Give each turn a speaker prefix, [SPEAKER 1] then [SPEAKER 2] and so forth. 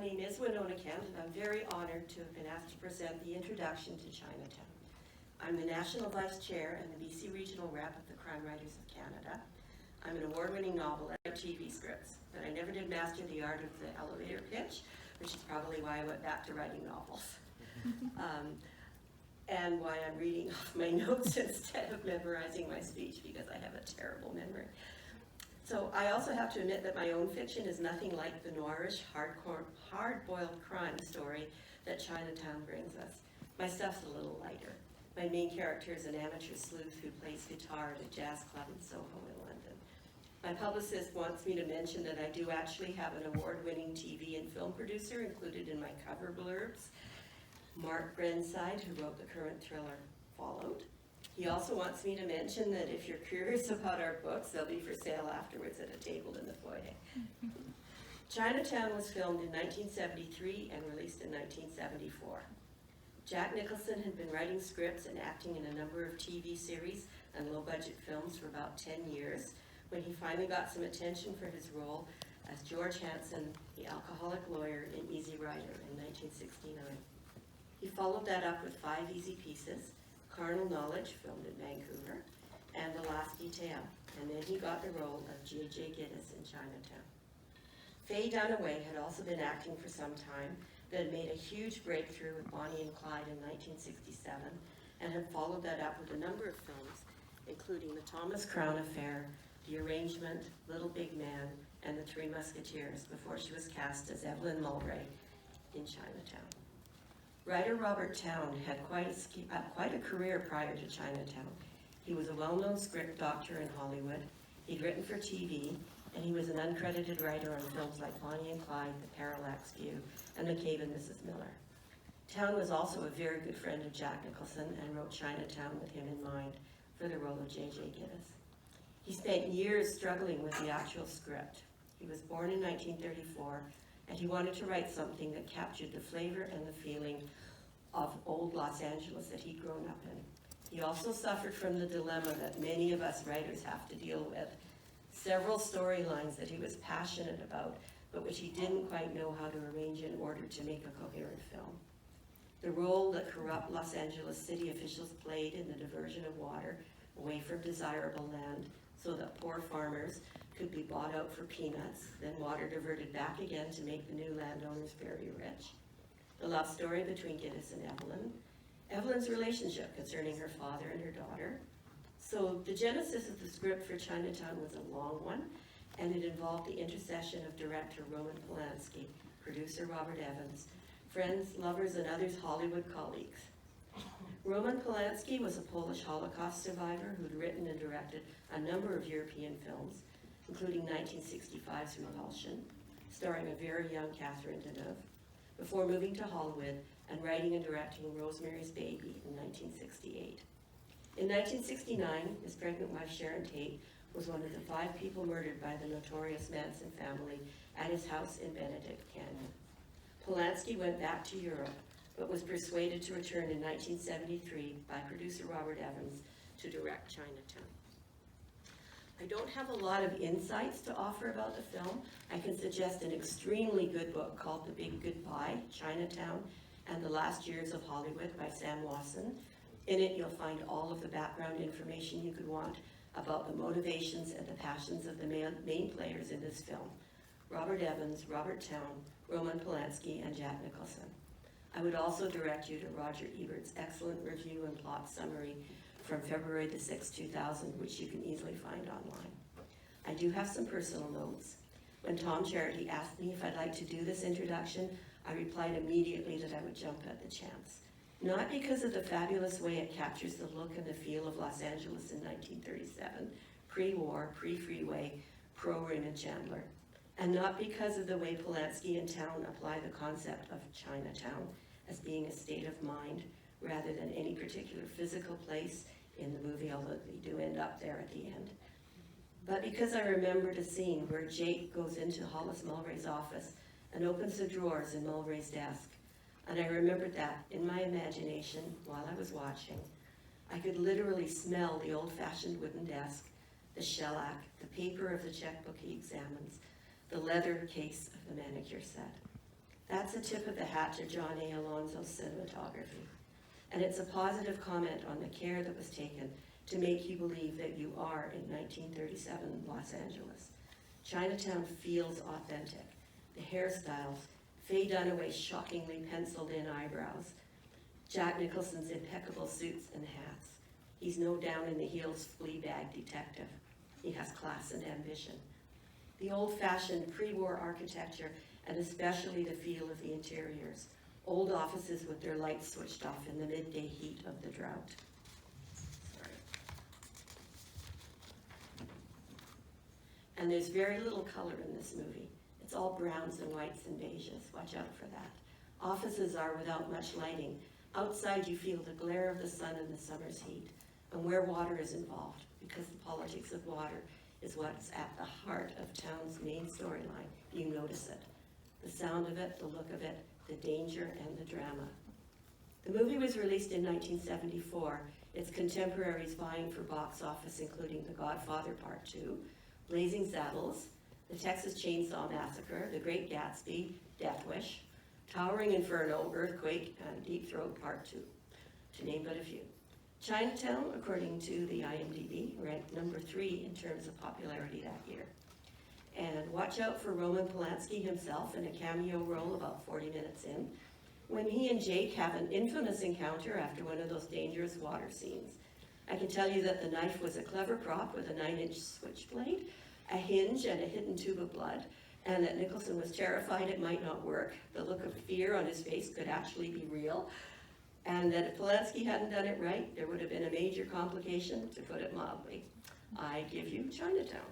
[SPEAKER 1] name is Winona Kent, and I'm very honored to have been asked to present the introduction to Chinatown. I'm the National Vice Chair and the BC Regional Rep of the Crime Writers of Canada. I'm an award-winning novelist and TV scripts, but I never did master the art of the elevator pitch, which is probably why I went back to writing novels. And why I'm reading off my notes instead of memorizing my speech, because I have a terrible memory. So I also have to admit that my own fiction is nothing like the noirish, hard-boiled crime story that Chinatown brings us. My stuff's a little lighter. My main character is an amateur sleuth who plays guitar at a jazz club in Soho in London. My publicist wants me to mention that I do actually have an award-winning TV and film producer included in my cover blurbs, Mark Grenside, who wrote the current thriller Followed. He also wants me to mention that if you're curious about our books, they'll be for sale afterwards at a table in the foyer. Chinatown was filmed in 1973 and released in 1974. Jack Nicholson had been writing scripts and acting in a number of TV series and low-budget films for about 10 years when he finally got some attention for his role as George Hanson, the alcoholic lawyer in Easy Rider in 1969. He followed that up with 5 easy pieces, Carnal Knowledge, filmed in Vancouver, and The Last Detail, and then he got the role of J.J. Gittes in Chinatown. Faye Dunaway had also been acting for some time, but had made a huge breakthrough with Bonnie and Clyde in 1967, and had followed that up with a number of films, including The Thomas Crown Affair, The Arrangement, Little Big Man, and The Three Musketeers, before she was cast as Evelyn Mulray in Chinatown. Writer Robert Towne had quite a career prior to Chinatown. He was a well-known script doctor in Hollywood. He'd written for TV, and he was an uncredited writer on films like Bonnie and Clyde, The Parallax View, and McCabe and Mrs. Miller. Towne was also a very good friend of Jack Nicholson and wrote Chinatown with him in mind for the role of J.J. Gittes. He spent years struggling with the actual script. He was born in 1934, and he wanted to write something that captured the flavor and the feeling of old Los Angeles that he'd grown up in. He also suffered from the dilemma that many of us writers have to deal with, several storylines that he was passionate about, but which he didn't quite know how to arrange in order to make a coherent film. The role that corrupt Los Angeles city officials played in the diversion of water away from desirable land so that poor farmers could be bought out for peanuts, then water diverted back again to make the new landowners very rich. The love story between Gittes and Evelyn, Evelyn's relationship concerning her father and her daughter. So the genesis of the script for Chinatown was a long one, and it involved the intercession of director Roman Polanski, producer Robert Evans, friends, lovers, and others Hollywood colleagues. Roman Polanski was a Polish Holocaust survivor who'd written and directed a number of European films, including 1965's Repulsion, starring a very young Catherine Deneuve, before moving to Hollywood and writing and directing Rosemary's Baby in 1968. In 1969, his pregnant wife Sharon Tate was one of the 5 people murdered by the notorious Manson family at his house in Benedict Canyon. Polanski went back to Europe, but was persuaded to return in 1973 by producer Robert Evans to direct Chinatown. I don't have a lot of insights to offer about the film. I can suggest an extremely good book called The Big Goodbye, Chinatown and the Last Years of Hollywood by Sam Wasson. In it, you'll find all of the background information you could want about the motivations and the passions of the main players in this film: Robert Evans, Robert Towne, Roman Polanski, and Jack Nicholson. I would also direct you to Roger Ebert's excellent review and plot summary from February the 6th, 2000, which you can easily find online. I do have some personal notes. When Tom Charity asked me if I'd like to do this introduction, I replied immediately that I would jump at the chance. Not because of the fabulous way it captures the look and the feel of Los Angeles in 1937, pre-war, pre-freeway, pro-Raymond Chandler, and not because of the way Polanski and Towne apply the concept of Chinatown as being a state of mind rather than any particular physical place in the movie, although they do end up there at the end. But because I remembered a scene where Jake goes into Hollis Mulray's office and opens the drawers in Mulray's desk. And I remembered that in my imagination while I was watching. I could literally smell the old-fashioned wooden desk, the shellac, the paper of the checkbook he examines, the leather case of the manicure set. That's a tip of the hat to John A. Alonzo's cinematography. And it's a positive comment on the care that was taken to make you believe that you are in 1937 Los Angeles. Chinatown feels authentic. The hairstyles, Faye Dunaway's shockingly penciled in eyebrows, Jack Nicholson's impeccable suits and hats. He's no down in the heels flea-bag detective. He has class and ambition. The old-fashioned pre-war architecture, and especially the feel of the interiors. Old offices with their lights switched off in the midday heat of the drought. Sorry. And there's very little color in this movie. It's all browns and whites and beiges. Watch out for that. Offices are without much lighting. Outside you feel the glare of the sun in the summer's heat. And where water is involved, because the politics of water is what's at the heart of town's main storyline. You notice it. The sound of it, the look of it, the danger and the drama. The movie was released in 1974. Its contemporaries vying for box office, including The Godfather Part 2, Blazing Saddles, The Texas Chainsaw Massacre, The Great Gatsby, Death Wish, Towering Inferno, Earthquake, and Deep Throat Part 2, to name but a few. Chinatown, according to the IMDb, ranked number 3 in terms of popularity that year. And watch out for Roman Polanski himself in a cameo role about 40 minutes in, when he and Jake have an infamous encounter after one of those dangerous water scenes. I can tell you that the knife was a clever prop with a 9-inch switchblade, a hinge, and a hidden tube of blood, and that Nicholson was terrified it might not work. The look of fear on his face could actually be real, and that if Polanski hadn't done it right, there would have been a major complication, to put it mildly. I give you Chinatown.